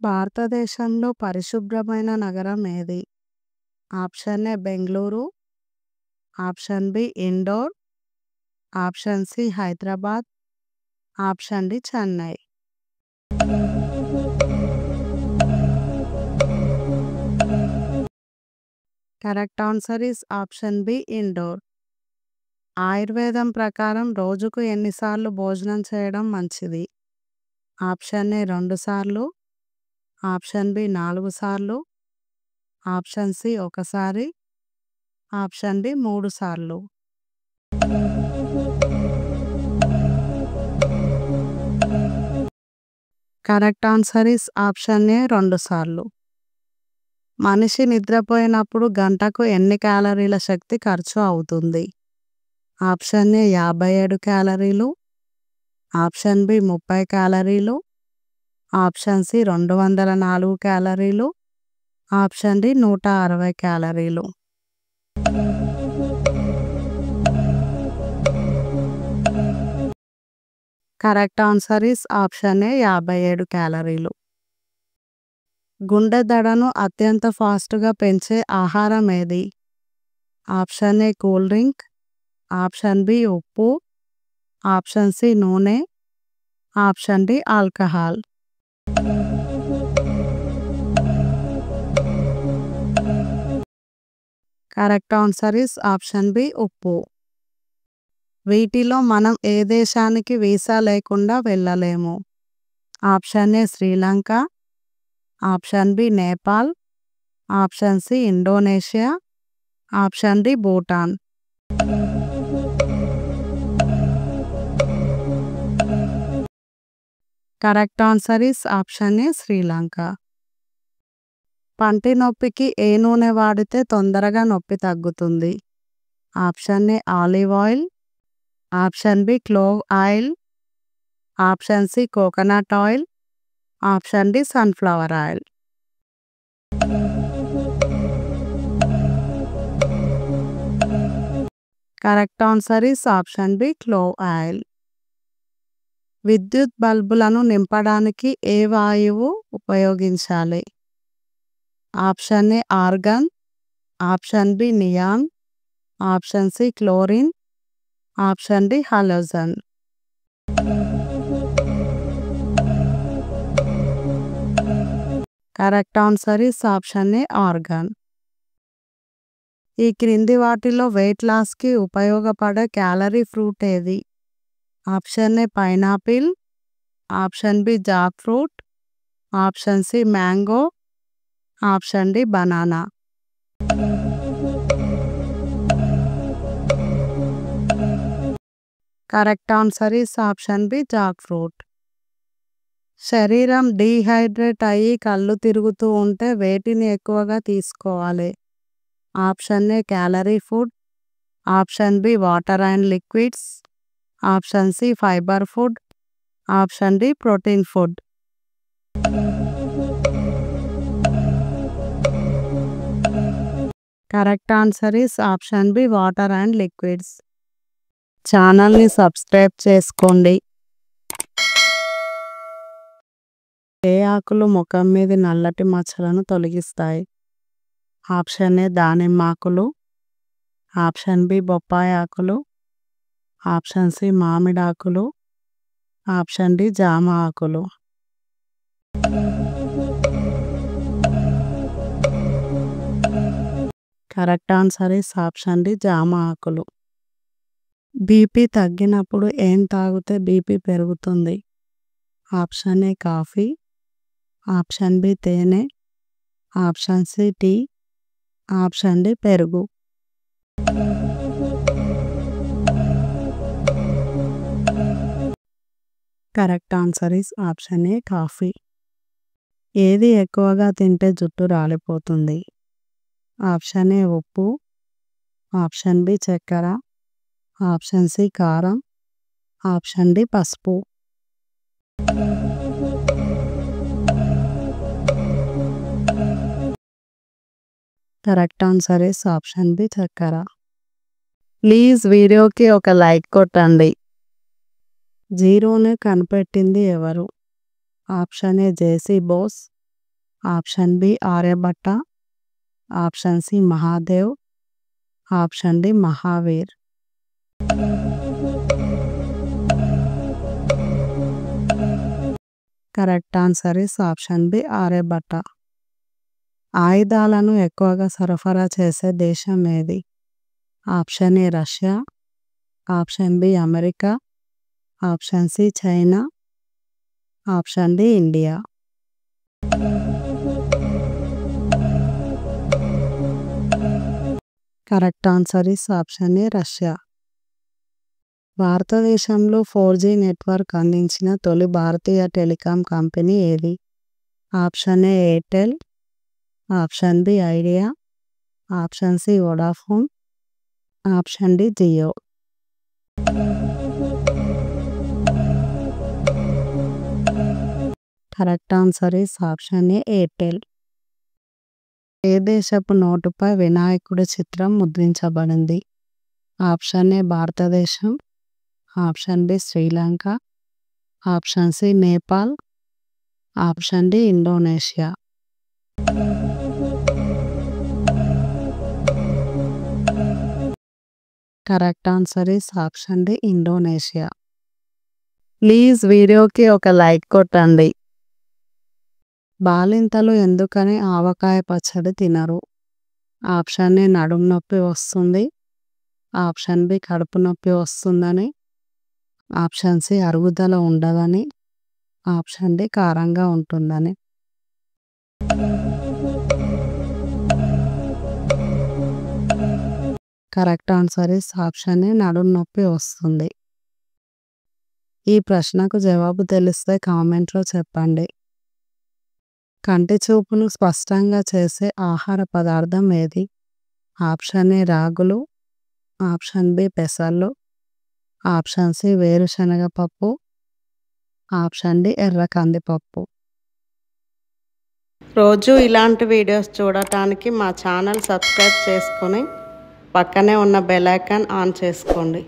భారతదేశంలో పరిశుభ్రమైన నగరం ఏది? Option A Bengaluru, option B Indore, option C Hyderabad, option D Chennai. Correct answer is option B Indore. ఆయుర్వేదం ప్రకారం రోజుకు ఎన్నిసార్లు భోజనం చేయడం మంచిది? ఆప్షన్ ఏ 2 సార్లు, ఆప్షన్ బి 4 సార్లు, ఆప్షన్ సి 1 సారి, ఆప్షన్ డి 3 సార్లు. కరెక్ట్ ఆన్సర్ ఈస్ ఆప్షన్ ఏ 2 సార్లు. మనిషి నిద్రపోయినప్పుడు గంటకు ఎన్ని క్యాలరీల శక్తి ఖర్చు అవుతుంది? ఆప్షన్ ఏ 57 క్యాలరీలు, ఆప్షన్ బి 30 క్యాలరీలు, ఆప్షన్ సి 204 క్యాలరీలు, ఆప్షన్ డి 160 క్యాలరీలు. Correct answer is option A 57 క్యాలరీలు. గుండె దడను అత్యంత ఫాస్ట్గా పెంచే ఆహారం ఏది? Option A cool drink, option B ఉప్పు, ఆప్షన్ సి నూనె, option D alcohol. Correct answer is option B ఉప్పు. వీటిలో మనం ఏ దేశానికి వీసా లేకుండా వెళ్ళలేము? Option A Sri Lanka, option B Nepal, option C Indonesia, option D Bhutan. Correct answer is option A Sri Lanka. పంటి నొప్పికి ఏ నూనె వాడితే తొందరగా నొప్పి తగ్గుతుంది? Option A olive oil, option B clove oil, option C coconut oil, option D sunflower oil. Correct answer is option B clove oil. విద్యుత్ బల్బులను నింపడానికి ఏ వాయువు ఉపయోగించాలి? Option A argon, option B neon, option C chlorine, option D halogen. Correct answer is option A argon. ఈ క్రింది వాటిలో weight లాస్కి ఉపయోగపడే క్యాలరీ ఫ్రూట్ ఏది? Option A pineapple, option B jackfruit, option C mango, option D banana. Correct answer is option B jackfruit. శరీరం dehydrate అయ్యి కళ్ళు తిరుగుతూ ఉంటే వేటిని ఎక్కువగా తీసుకోవాలి? Option A calorie food, option B water and liquids, option C fibre food, option D protein food. Correct answer is option B water and liquids. ఛానల్ని subscribe చేసుకోండి. ఏ ఆకులు ముఖం మీద నల్లటి మచ్చలను తొలగిస్తాయి? ఆప్షన్ ఏ దానిమ్మ ఆకులు, ఆప్షన్ బి బొప్పాయి ఆకులు, ఆప్షన్ సి మామిడి ఆకులు, ఆప్షన్ డి జామ ఆకులు. Correct answer is option D జామ ఆకులు. బీపీ తగ్గినప్పుడు ఏం తాగితే బీపీ పెరుగుతుంది? Option A coffee, option B తేనె, option C tea, option D పెరుగు. Correct answer is option A coffee. ఏది ఎక్కువగా తింటే జుట్టు రాలిపోతుంది? ఆప్షన్ ఏ ఉప్పు, ఆప్షన్ బి చక్కెర, ఆప్షన్ సి కారం, ఆప్షన్ డి పసుపు. Correct answer is option B చక్కెర. ప్లీజ్ వీడియోకి ఒక లైక్ కొట్టండి. జీరోను కనిపెట్టింది ఎవరు? Option A JC Bose, option B Aryabhata, option C Mahadev, option D Mahavir. Correct answer is option B Aryabhata. ఆయుధాలను ఎక్కువగా సరఫరా చేసే దేశం ఏది? Option A Russia, option B America, option C China, option D India. Correct answer is option A Russia. భారతదేశంలో 4G network అందించిన తొలి భారతీయ టెలికాం కంపెనీ ఏది? Option A Airtel, option B Idea, option C Vodafone, option D Jio. Correct answer is option A Airtel. ఏ దేశపు నోటుపై వినాయకుడి చిత్రం ముద్రించబడింది? ఆప్షన్ ఏ భారతదేశం, option B Sri Lanka, option C Nepal, option D Indonesia. Correct answer is option D Indonesia. Please వీడియోకి ఒక లైక్ కొట్టండి. బాలింతలు ఎందుకని ఆవకాయ పచ్చడి తినరు? ఆప్షన్ ఏ నడుము నొప్పి వస్తుంది, ఆప్షన్ బి కడుపు నొప్పి వస్తుందని, ఆప్షన్ సి అరుగుదల ఉండదని, ఆప్షన్ డి కారంగా ఉంటుందని. కరెక్ట్ ఆన్సర్ ఇస్ ఆప్షన్ ఏ నడుము నొప్పి వస్తుంది. ఈ ప్రశ్నకు జవాబు తెలిస్తే కామెంట్లో చెప్పండి. కంటి చూపును స్పష్టంగా చేసే ఆహార పదార్థం ఏది? ఆప్షన్ ఏ రాగులు, ఆప్షన్ బి పెసళ్ళు, ఆప్షన్ సి వేరుశనగ పప్పు, ఆప్షన్ డి ఎర్ర కందిపప్పు. రోజు ఇలాంటి వీడియోస్ చూడటానికి మా ఛానల్ సబ్స్క్రైబ్ చేసుకొని పక్కనే ఉన్న బెల్ ఐకాన్ ఆన్ చేసుకోండి.